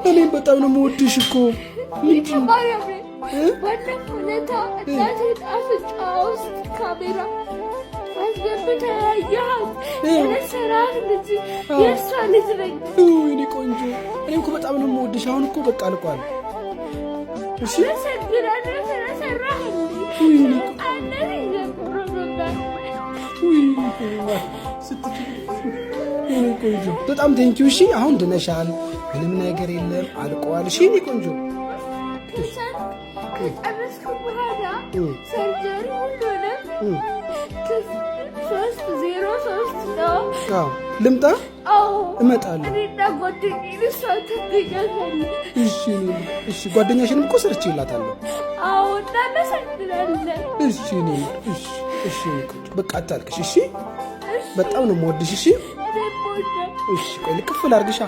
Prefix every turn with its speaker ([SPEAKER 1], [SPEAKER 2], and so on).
[SPEAKER 1] እኔም በጣም ነው የምወድሽ እኮ
[SPEAKER 2] ማርያም ባለፈ ዕለት እናቴን አፍንጫ ውስጥ ካሜራ አስገብተህ ያያት የሰራህ ልጅ የእሷ ልጅ ነኝ።
[SPEAKER 1] እኔ ቆንጆ እኔም እኮ በጣም ነው የምወድሽ። አሁን እኮ በቃ አልቋል። እሺ
[SPEAKER 2] አመሰግናለሁ ስለሰራህልኝ።
[SPEAKER 1] እኔ ቆንጆ በጣም ቴንኪው። እሺ አሁን ድነሻል፣ ምንም ነገር የለም አልቋል። እሺ እኔ ቆንጆ
[SPEAKER 2] ከጨረስኩ በኋላ ሰርጀሪ ሁሉንም 303 ነው።
[SPEAKER 1] ልምጣ?
[SPEAKER 2] አዎ
[SPEAKER 1] እመጣለሁ።
[SPEAKER 2] እኔና ጓደኛዬ እሷ ትገኛለች።
[SPEAKER 1] እሺ ጓደኛሽንም እኮ ሰርቼላታለሁ።
[SPEAKER 2] አዎ እናመሰግናለን።
[SPEAKER 1] እሺ በቃ አታልቅሽ። እሺ በጣም ነው የምወድሽ። እሺ ቆይ ልቅፍ ላድርግሻ።